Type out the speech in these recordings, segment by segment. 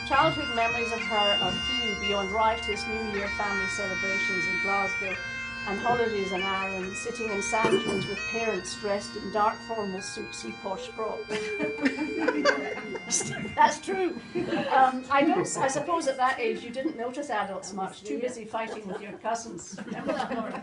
Childhood memories of her are few beyond riotous New Year family celebrations in Glasgow and holidays in Ireland, sitting in sand dunes with parents dressed in dark formal suits and posh frocks. That's true. I suppose at that age you didn't notice adults much, too busy fighting with your cousins. Remember that, Laura?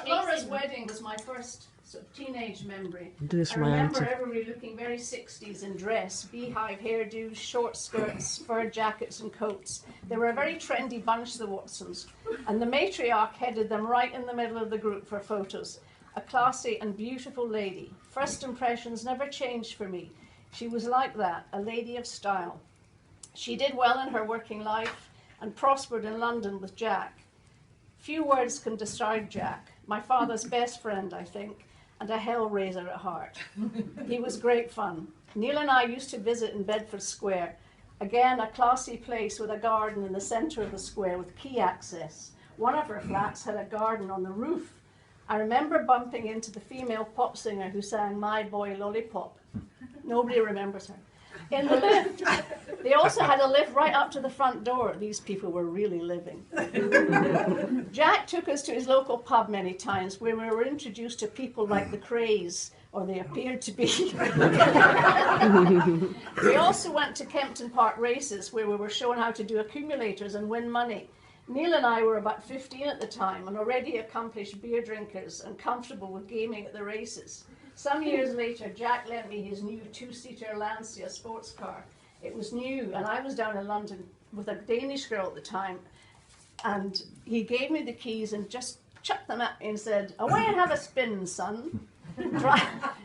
Laura's wedding was my first sort of teenage memory. I remember everybody looking very 60s in dress, beehive hairdos, short skirts, fur jackets and coats. They were a very trendy bunch, the Watsons, and the matriarch headed them right in the middle of the group for photos. A classy and beautiful lady. First impressions never changed for me. She was like that, a lady of style. She did well in her working life and prospered in London with Jack. Few words can describe Jack, my father's best friend, I think, and a hellraiser at heart. He was great fun. Neil and I used to visit in Bedford Square, again a classy place with a garden in the centre of the square with key access. One of her flats had a garden on the roof. I remember bumping into the female pop singer who sang My Boy Lollipop. Nobody remembers her. In the lift. They also had a lift right up to the front door. These people were really living. Jack took us to his local pub many times where we were introduced to people like the Crays, or they appeared to be. We also went to Kempton Park races where we were shown how to do accumulators and win money. Neil and I were about 15 at the time and already accomplished beer drinkers and comfortable with gaming at the races. Some years later, Jack lent me his new two-seater Lancia sports car. It was new, and I was down in London with a Danish girl at the time, and he gave me the keys and just chucked them at me and said, "Away and have a spin, son."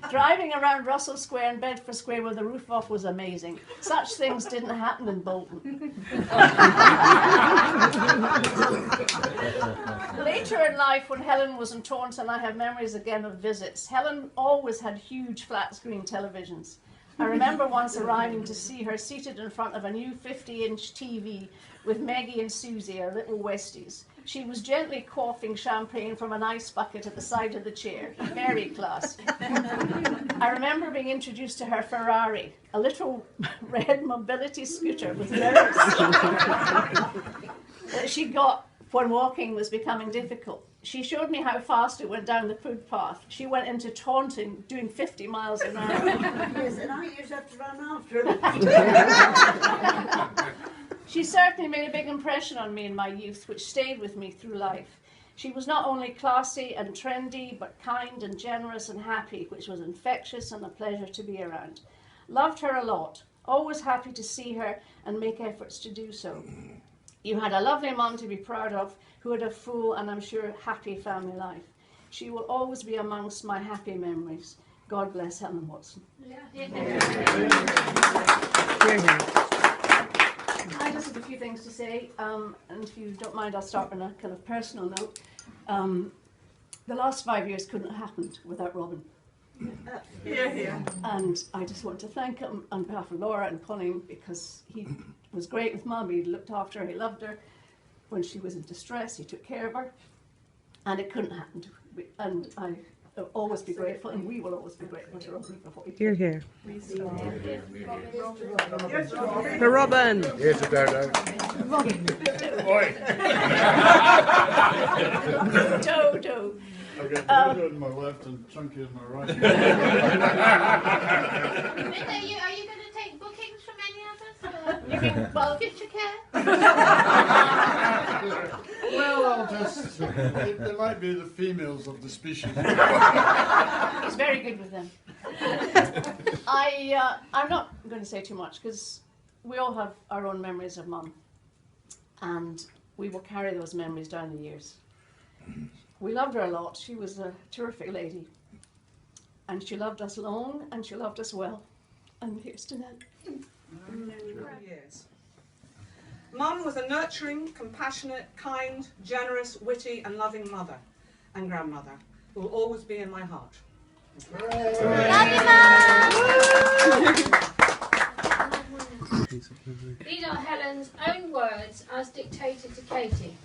Driving around Russell Square and Bedford Square with the roof off was amazing. Such things didn't happen in Bolton. Later in life, when Helen was in Taunton, I have memories again of visits. Helen always had huge flat screen televisions. I remember once arriving to see her seated in front of a new 50-inch TV with Maggie and Susie, our little Westies. She was gently quaffing champagne from an ice bucket at the side of the chair. Very classy. I remember being introduced to her Ferrari, a little red mobility scooter with mirrors that she got when walking was becoming difficult. She showed me how fast it went down the footpath. She went into Taunton doing 50 miles an hour. Yes, and I used to have to run after her. She certainly made a big impression on me in my youth, which stayed with me through life. She was not only classy and trendy, but kind and generous and happy, which was infectious and a pleasure to be around. Loved her a lot, always happy to see her and make efforts to do so. You had a lovely mum to be proud of, who had a full and I'm sure happy family life. She will always be amongst my happy memories. God bless Helen Watson. I just have a few things to say, and if you don't mind, I'll start on a kind of personal note. The last 5 years couldn't have happened without Robin. And I just want to thank him on behalf of Laura and Colleen, because he was great with Mum. He looked after her, he loved her. When she was in distress, he took care of her, and it couldn't happen. And I will always be grateful, and we will always be grateful to Robin for what he did. Hear, hear. For Robin. Here's a dodo. Robin. Oi. Dodo. I've got dodo in my left and chunky in my right. Are you going to take bookings from any of us? You mean, well, Future care? Well, I'll just... There might be the females of the species. he's very good with them. I'm not going to say too much, because we all have our own memories of Mum, and we will carry those memories down the years. We loved her a lot. She was a terrific lady, and she loved us long, and she loved us well, and here's to that. Years. Mum was a nurturing, compassionate, kind, generous, witty and loving mother and grandmother. will always be in my heart. These are Helen's own words as dictated to Katie.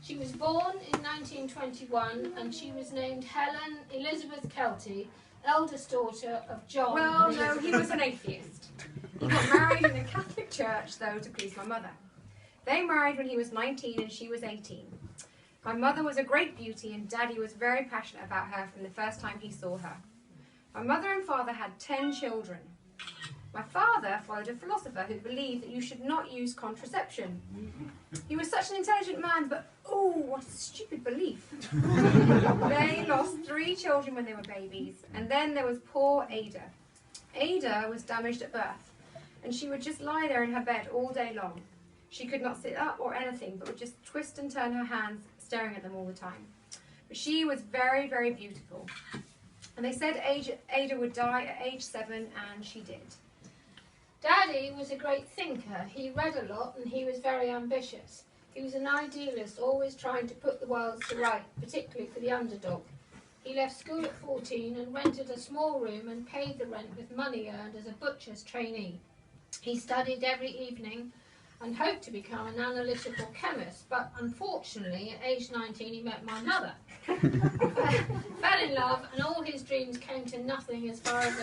She was born in 1921 and she was named Helen Elizabeth Kelty, eldest daughter of John. Well, no, he was an atheist. He got married in a Catholic church, though, to please my mother. They married when he was 19 and she was 18. My mother was a great beauty and Daddy was very passionate about her from the first time he saw her. My mother and father had 10 children. My father followed a philosopher who believed that you should not use contraception. He was such an intelligent man, but oh, what a stupid belief. They lost 3 children when they were babies, and then there was poor Ada. Ada was damaged at birth, and she would just lie there in her bed all day long. She could not sit up or anything, but would just twist and turn her hands, staring at them all the time. But she was very, very beautiful. And they said Ada would die at age 7, and she did. Daddy was a great thinker. He read a lot and he was very ambitious. He was an idealist, always trying to put the world to right, particularly for the underdog. He left school at 14 and rented a small room and paid the rent with money earned as a butcher's trainee. He studied every evening and hoped to become an analytical chemist, but unfortunately at age 19 he met my mother. Fell in love and all his dreams came to nothing as far as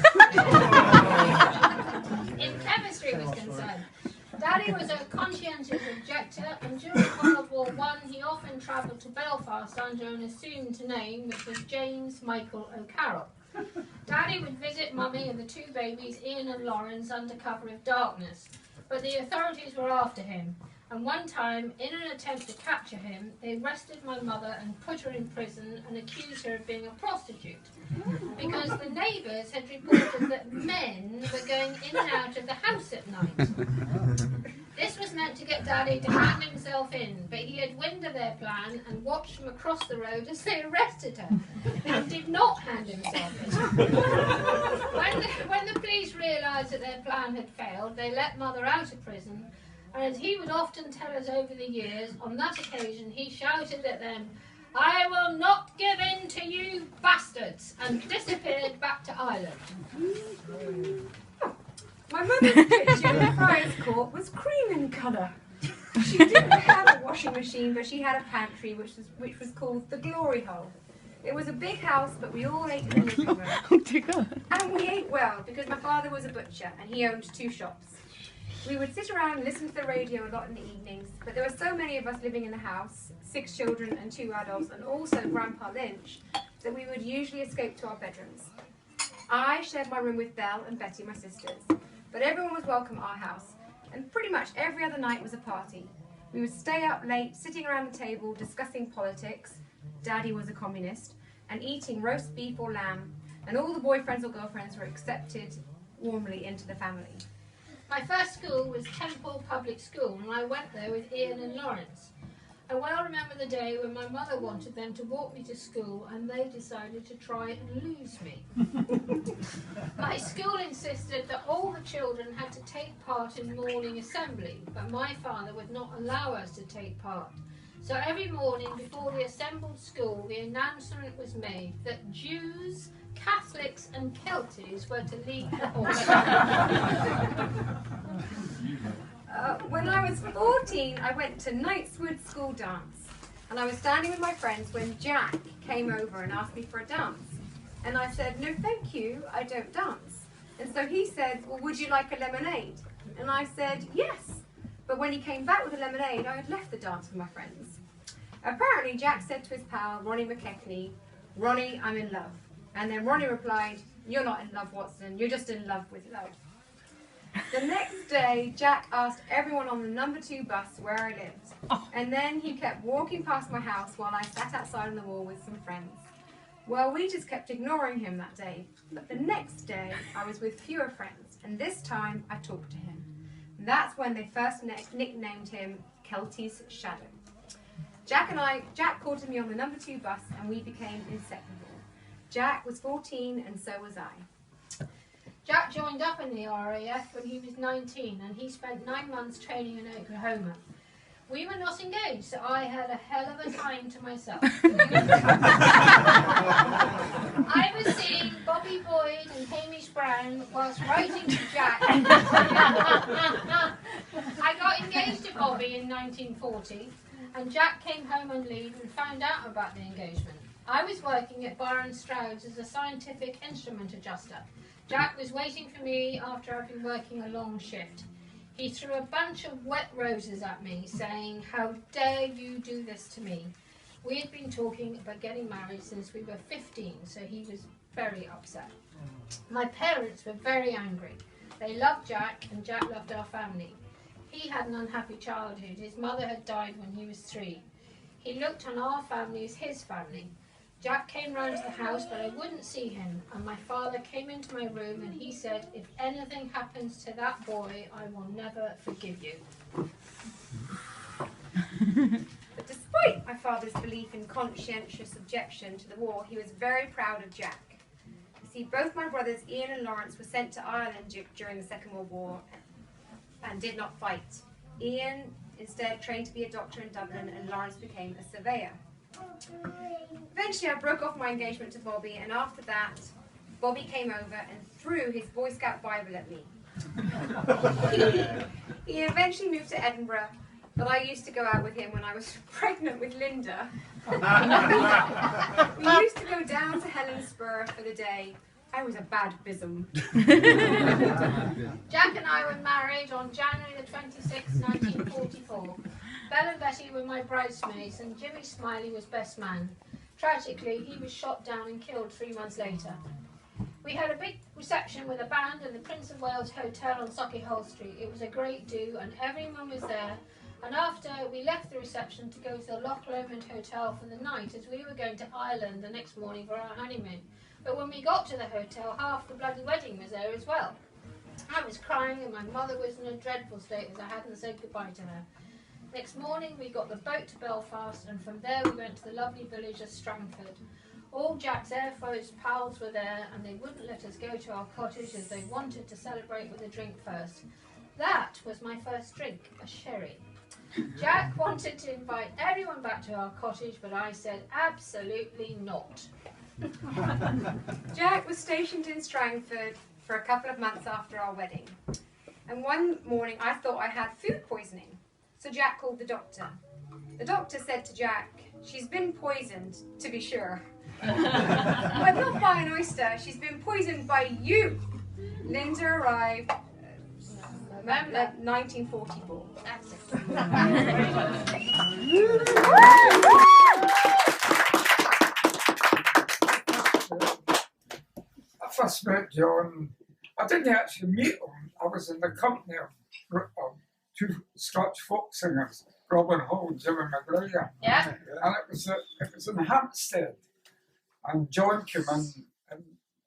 in chemistry was concerned. Daddy was a conscientious objector and during World War I he often travelled to Belfast under an assumed name which was James Michael O'Carroll. Daddy would visit Mummy and the 2 babies, Ian and Lawrence, under cover of darkness. But the authorities were after him, and one time, in an attempt to capture him, they arrested my mother and put her in prison and accused her of being a prostitute. Because the neighbours had reported that men were going in and out of the house at night. This was meant to get Daddy to hand himself in, but he had wind of their plan and watched from across the road as they arrested her, and did not hand himself in. When the police realised that their plan had failed, they let Mother out of prison, and as he would often tell us over the years, on that occasion he shouted at them, "I will not give in to you bastards," and disappeared back to Ireland. My mother's picture in the Friars Court was cream in colour. She didn't have a washing machine, but she had a pantry which was called the Glory Hole. It was a big house, but we all ate in the living room. Oh dear God. And we ate well, because my father was a butcher and he owned 2 shops. We would sit around and listen to the radio a lot in the evenings, but there were so many of us living in the house, 6 children and 2 adults, and also Grandpa Lynch, that we would usually escape to our bedrooms. I shared my room with Belle and Betty, my sisters, but everyone was welcome at our house, and pretty much every other night was a party. We would stay up late, sitting around the table, discussing politics, Daddy was a communist, and eating roast beef or lamb, and all the boyfriends or girlfriends were accepted warmly into the family. My first school was Temple Public School, and I went there with Ian and Lawrence. I well remember the day when my mother wanted them to walk me to school and they decided to try and lose me. My school insisted that all the children had to take part in morning assembly, but my father would not allow us to take part. So every morning before the assembled school, the announcement was made that Jews, Catholics and Kelties were to lead the horse. When I was 14, I went to Knightswood School Dance, and I was standing with my friends when Jack came over and asked me for a dance. And I said, "No thank you, I don't dance." And so he said, "Well, would you like a lemonade?" And I said, "Yes." But when he came back with a lemonade, I had left the dance with my friends. Apparently, Jack said to his pal, Ronnie McKechnie, "Ronnie, I'm in love." And then Ronnie replied, "You're not in love, Watson, you're just in love with love." The next day, Jack asked everyone on the number 2 bus where I lived. And then he kept walking past my house while I sat outside on the wall with some friends. Well, we just kept ignoring him that day. But the next day, I was with fewer friends, and this time I talked to him. And that's when they first nicknamed him Kelty's Shadow. Jack courted me on the number 2 bus, and we became inseparable. Jack was 14, and so was I. Jack joined up in the RAF when he was 19 and he spent 9 months training in Oklahoma. We were not engaged, so I had a hell of a time to myself. 1940, and Jack came home on leave and found out about the engagement. I was working at Bar and Stroud's as a scientific instrument adjuster. Jack was waiting for me after I'd been working a long shift. He threw a bunch of wet roses at me, saying, "How dare you do this to me?" We had been talking about getting married since we were 15, so he was very upset. My parents were very angry. They loved Jack, and Jack loved our family. He had an unhappy childhood. His mother had died when he was 3. He looked on our family as his family. Jack came round to the house, but I wouldn't see him, and my father came into my room and he said, "If anything happens to that boy, I will never forgive you." But despite my father's belief in conscientious objection to the war, he was very proud of Jack. You see, both my brothers Ian and Lawrence were sent to Ireland during the Second World War and did not fight. Ian instead trained to be a doctor in Dublin, and Lawrence became a surveyor. Eventually I broke off my engagement to Bobby, and after that Bobby came over and threw his Boy Scout Bible at me. He eventually moved to Edinburgh, but I used to go out with him when I was pregnant with Linda. We used to go down to Helen's Spur for the day. I was a bad bism. Jack and I were married on January the 26th, 1944. Belle and Betty were my bridesmaids, and Jimmy Smiley was best man. Tragically, he was shot down and killed 3 months later. We had a big reception with a band in the Prince of Wales Hotel on Sauchiehall Street. It was a great do, and everyone was there. And after, we left the reception to go to the Loch Lomond Hotel for the night, as we were going to Ireland the next morning for our honeymoon. But when we got to the hotel, half the bloody wedding was there as well. I was crying, and my mother was in a dreadful state as I hadn't said goodbye to her. Next morning, we got the boat to Belfast, and from there we went to the lovely village of Strangford. All Jack's Air Force pals were there, and they wouldn't let us go to our cottage as they wanted to celebrate with a drink first. That was my first drink, a sherry. Jack wanted to invite everyone back to our cottage, but I said absolutely not. Jack was stationed in Strangford for a couple of months after our wedding. And one morning I thought I had food poisoning. So Jack called the doctor. The doctor said to Jack, "She's been poisoned, to be sure." "But not by an oyster, she's been poisoned by you." Linda arrived November 1944. That's it. I first met John. I didn't actually meet him. I was in the company of 2 Scotch folk singers, Robin Hall and Jimmy McGregor. Yeah. And it was in Hampstead. And John came in, and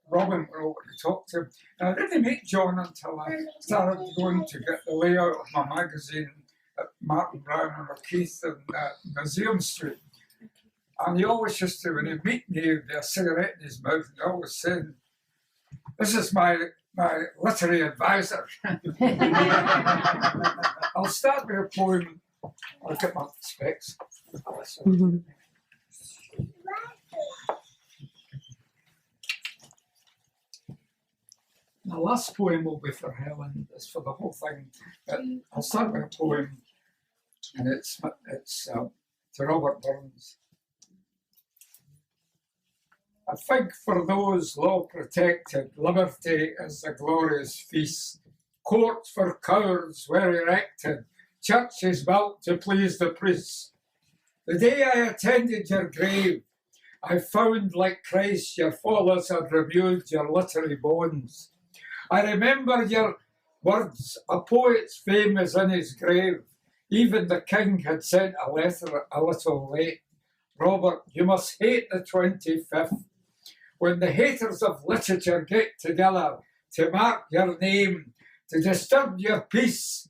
Robin were over to talk to him. And I didn't meet John until I started going to get the layout of my magazine at Martin Brown and O'Keefe in Museum Street. And he always used to, when he'd meet me, he'd have a cigarette in his mouth, and he always said, "This is my literary advisor." I'll start with a poem. I'll get my specs. The last poem will be for Helen. It's for the whole thing. But I'll start with a poem, and it's to Robert Burns. I think for those law-protected, liberty is a glorious feast. Courts for cowards were erected, churches built to please the priests. The day I attended your grave, I found, like Christ, your fathers had removed your literary bones. I remember your words, a poet's fame is in his grave. Even the king had sent a letter a little late. Robert, you must hate the 25th. When the haters of literature get together to mark your name, to disturb your peace,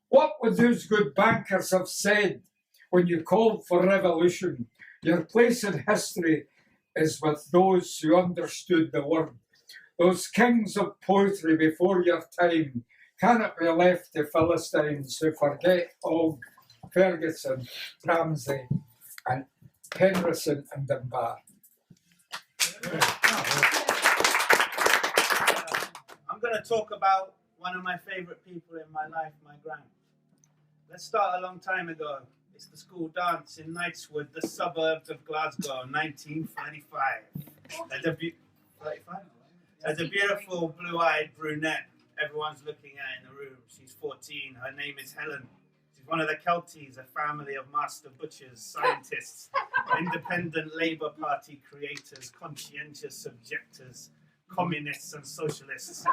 what would those good bankers have said when you called for revolution? Your place in history is with those who understood the word. Those kings of poetry before your time cannot be left to Philistines who forget Og, Ferguson, Ramsay, and Henryson and Dunbar. I'm going to talk about one of my favourite people in my life, my gran. Let's start a long time ago. It's the school dance in Knightswood, the suburbs of Glasgow, 1935. There's a beautiful blue-eyed brunette everyone's looking at in the room. She's 14. Her name is Helen. She's one of the Kelties, a family of master butchers, scientists, independent Labour Party creators, conscientious objectors, communists and socialists.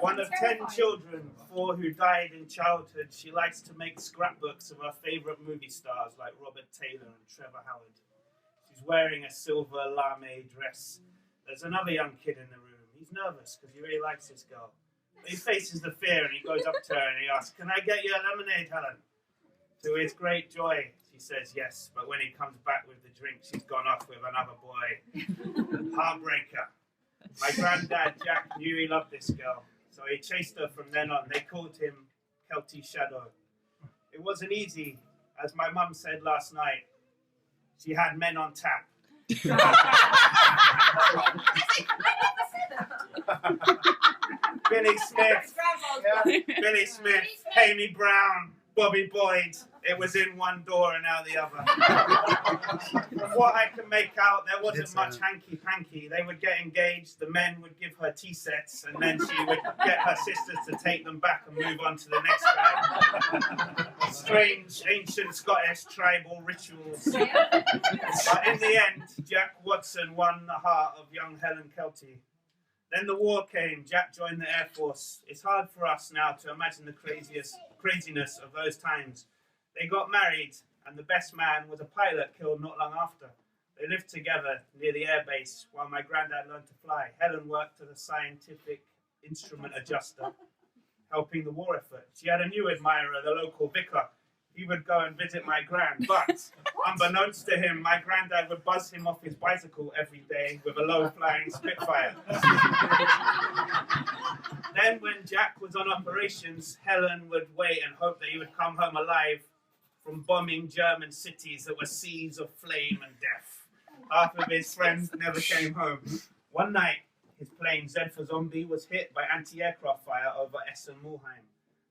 One of 10 children, 4 who died in childhood, she likes to make scrapbooks of her favourite movie stars like Robert Taylor and Trevor Howard. She's wearing a silver lame dress. There's another young kid in the room. He's nervous because he really likes this girl. But he faces the fear and he goes up to her and he asks, "Can I get you a lemonade, Helen?" To his great joy, she says yes. But when he comes back with the drink, she's gone off with another boy. Heartbreaker. My granddad, Jack, knew he loved this girl, so he chased her from then on. They called him Kelty Shadow. It wasn't easy. As my mum said last night, she had men on tap. Billy Smith, Billy Smith, Amy Brown, Bobby Boyd. It was in one door and out the other. From what I can make out, there wasn't much hanky-panky. They would get engaged, the men would give her tea sets, and then she would get her sisters to take them back and move on to the next guy. Strange, ancient Scottish tribal rituals. But in the end, Jack Watson won the heart of young Helen Kelty. Then the war came. Jack joined the Air Force. It's hard for us now to imagine the craziness of those times. They got married, and the best man was a pilot killed not long after. They lived together near the airbase while my granddad learned to fly. Helen worked as a scientific instrument adjuster, helping the war effort. She had a new admirer, the local vicar. He would go and visit my gran, but unbeknownst to him, my granddad would buzz him off his bicycle every day with a low-flying Spitfire. Then when Jack was on operations, Helen would wait and hope that he would come home alive from bombing German cities that were seas of flame and death. Half of his friends never came home. One night, his plane, Z for Zombie, was hit by anti-aircraft fire over Essen-Mulheim.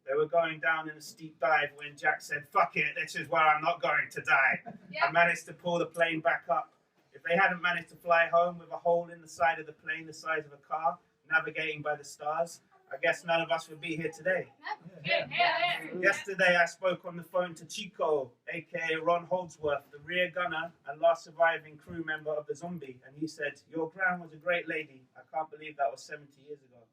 They were going down in a steep dive when Jack said, "Fuck it, this is where I'm not going to die." I managed to pull the plane back up. If they hadn't managed to fly home with a hole in the side of the plane the size of a car, navigating by the stars, I guess none of us would be here today. Yesterday I spoke on the phone to Chico, aka Ron Holdsworth, the rear gunner and last surviving crew member of the Zombie, and he said, "Your gran was a great lady. I can't believe that was 70 years ago."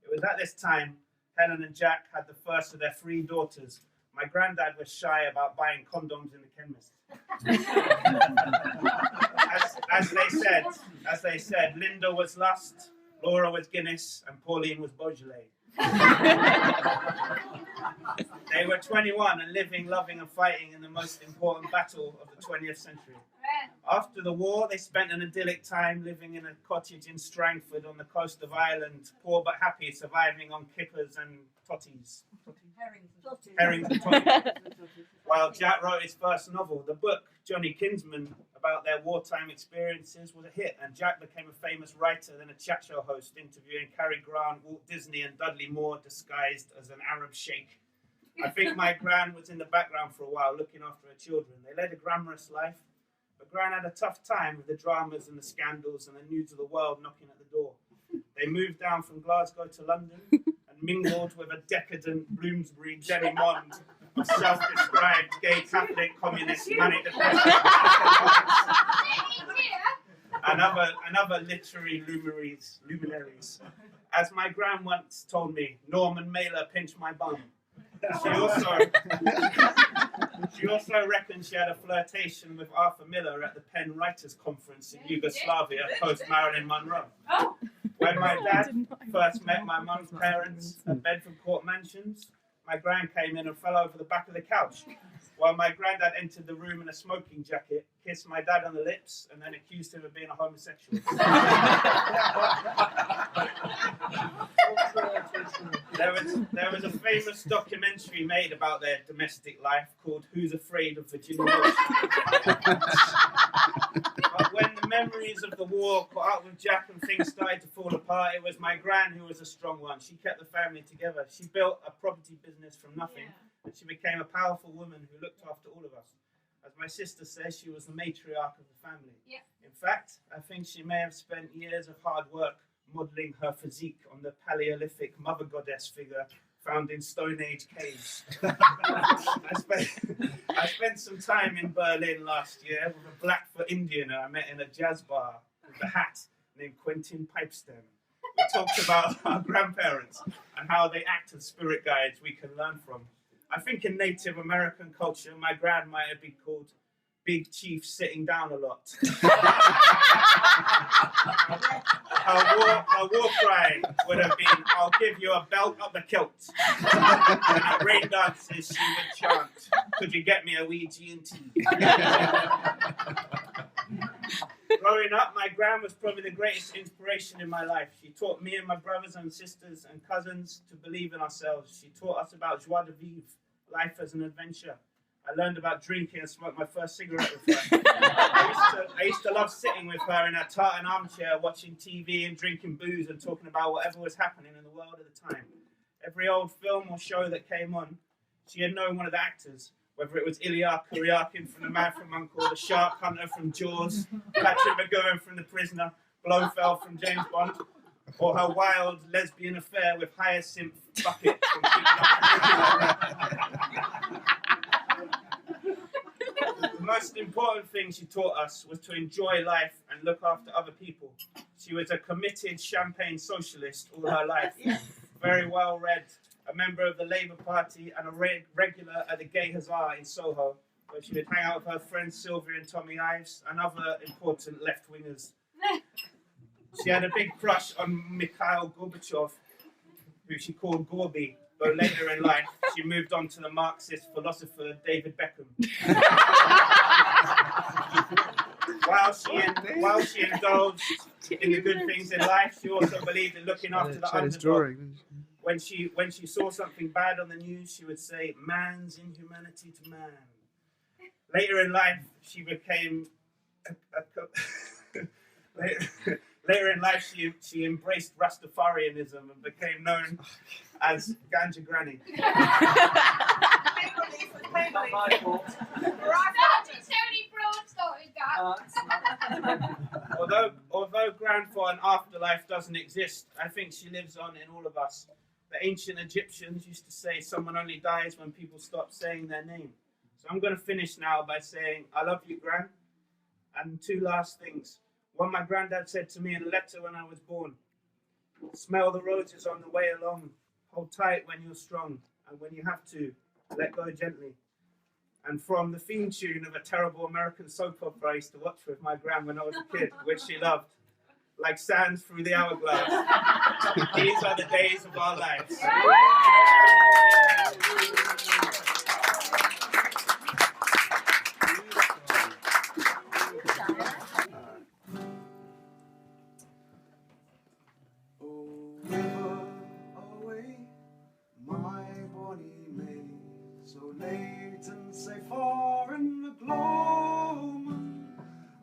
It was at this time Helen and Jack had the first of their 3 daughters. My granddad was shy about buying condoms in the chemist. As they said, Linda was lust, Laura was Guinness, and Pauline was Beaujolais. They were 21 and living, loving, and fighting in the most important battle of the 20th century. After the war, they spent an idyllic time living in a cottage in Strangford on the coast of Ireland, poor but happy, surviving on kippers and totties. Herrings and totties. While Jack wrote his first novel, the book, Johnny Kinsman, about their wartime experiences, was a hit, and Jack became a famous writer, then a chat show host, interviewing Cary Grant, Walt Disney, and Dudley Moore disguised as an Arab sheikh. I think my gran was in the background for a while, looking after her children. They led a glamorous life, but Gran had a tough time with the dramas and the scandals and the news of the world knocking at the door. They moved down from Glasgow to London and mingled with a decadent Bloomsbury demi-monde of self-described gay Catholic communist manic depression and other literary luminaries. As my gran once told me, Norman Mailer pinched my bum. She also reckons she had a flirtation with Arthur Miller at the Penn Writers' Conference in Yugoslavia post Marilyn Monroe. When my dad first met my mum's parents at Bedford Court Mansions, my gran came in and fell over the back of the couch, while my granddad entered the room in a smoking jacket, kissed my dad on the lips, and then accused him of being a homosexual. There was a famous documentary made about their domestic life called Who's Afraid of Virginia Woolf? But when the memories of the war caught up with Jack and things started to fall apart, it was my gran who was a strong one. She kept the family together. She built a property business from nothing and she became a powerful woman who looked after all of us. As my sister says, she was the matriarch of the family. Yeah. In fact, I think she may have spent years of hard work modelling her physique on the Paleolithic mother goddess figure found in Stone Age caves. I spent some time in Berlin last year with a Blackfoot Indian I met in a jazz bar with a hat named Quentin Pipestem. We talked about our grandparents and how they act as spirit guides we can learn from. I think in Native American culture, my grand might have been called Big Chief Sitting Down a Lot. Her war cry would have been, I'll give you a belt up the kilt. And at rain dances, she would chant, could you get me a wee G&T? Growing up, my gran was probably the greatest inspiration in my life. She taught me and my brothers and sisters and cousins to believe in ourselves. She taught us about joie de vivre, life as an adventure. I learned about drinking and smoked my first cigarette with her. I used to love sitting with her in a tartan armchair, watching TV and drinking booze and talking about whatever was happening in the world at the time. Every old film or show that came on, she had known one of the actors, whether it was Ilya Kuryakin from The Man from U.N.C.L.E., the Shark Hunter from Jaws, Patrick McGowan from The Prisoner, Blofeld from James Bond, or her wild lesbian affair with Hyacinth Bucket from Keeping Up. The most important thing she taught us was to enjoy life and look after other people. She was a committed champagne socialist all her life, very well read, a member of the Labour Party and a regular at the Gay Hussar in Soho, where she would hang out with her friends Sylvia and Tommy Ives and other important left-wingers. She had a big crush on Mikhail Gorbachev, who she called Gorby, though later in life she moved on to the Marxist philosopher David Beckham. While she indulged in the good things in life, she also believed in looking after the underdog. When she saw something bad on the news, she would say, "Man's inhumanity to man." Later in life, she became Later in life, she embraced Rastafarianism and became known as Ganja Granny. Although Gran thought an afterlife doesn't exist, I think she lives on in all of us. The ancient Egyptians used to say someone only dies when people stop saying their name. So I'm going to finish now by saying, I love you, Gran. And two last things. One my granddad said to me in a letter when I was born. Smell the roses on the way along. Hold tight when you're strong. And when you have to, let go gently. And from the theme tune of a terrible American soap opera I used to watch with my gran when I was a kid, which she loved. Like sands through the hourglass. These are the days of our lives. Far in the gloam,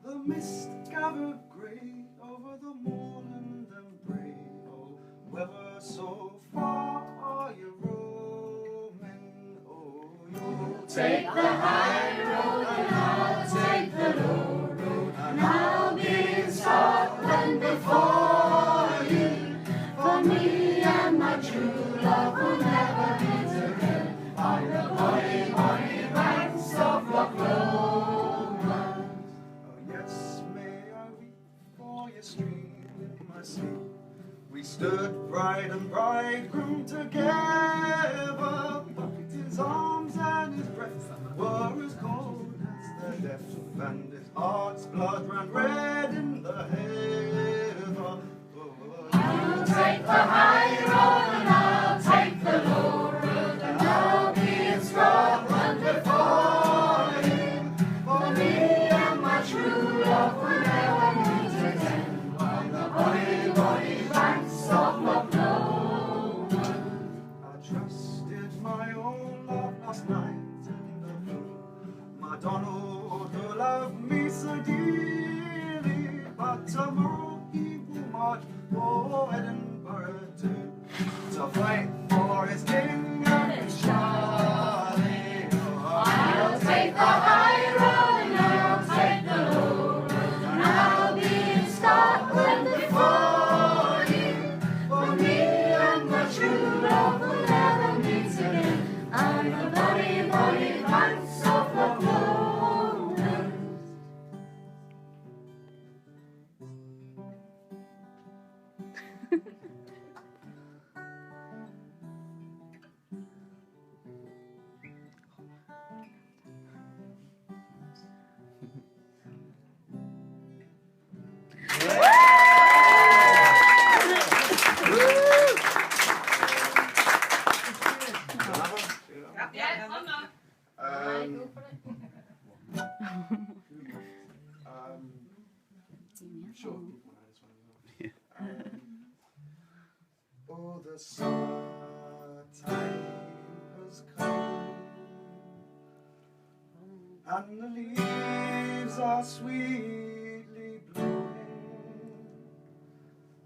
the mist gathered grey over the moorland and brae. Oh, whether so far are you roaming? Oh, you'll take the high road and I'll take the low road, and I'll be in Scotland before you. For me and my true love will never meet again on the bonny, bonny banks of Loch Lomond. Oh yes, may I weep for your stream in my sleep. We stood bride and bridegroom together, but his arms and his breath were as cold as the death, and his heart's blood ran red in the heather. I'll take the high road and I'll take the low road, and I'll be in Scotland before you. For me and my true love will never meet again on the bonny, bonny banks of Loch Lomond. I trusted my own love last night in the blue, my Donald who loved me so dearly, but tomorrow he will march for Edinburgh too, to fight for his king and his Charlie. the summertime has come, and the leaves are sweetly blooming,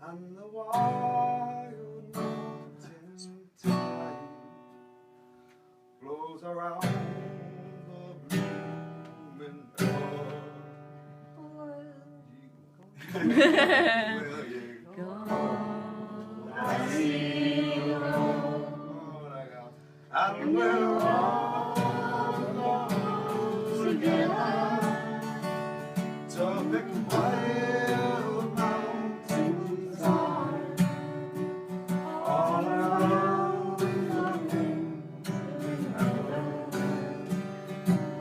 and the wild mountain tide blows around the blooming earth. Will you go? I see you go. And we'll all go together to pick wild mountains high, all around the moon.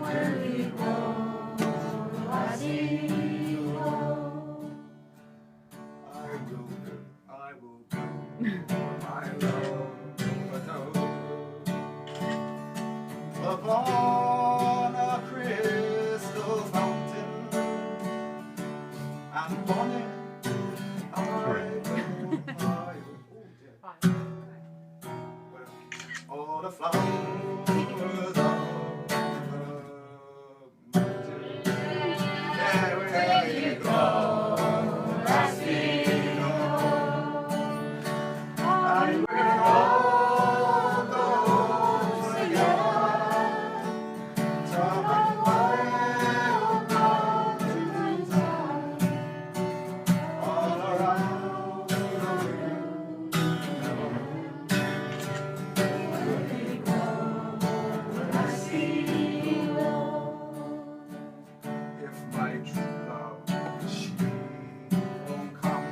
Where you go, I see you go. I will go, my love, upon a crystal fountain, and bonnet all the flowers of the mountain. Yeah, where you go, I see you go, and we'll all go together to the wild mountains all around the world. Where you go, I see you go. If my true love, she won't come,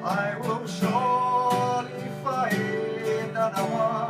I will surely find another one.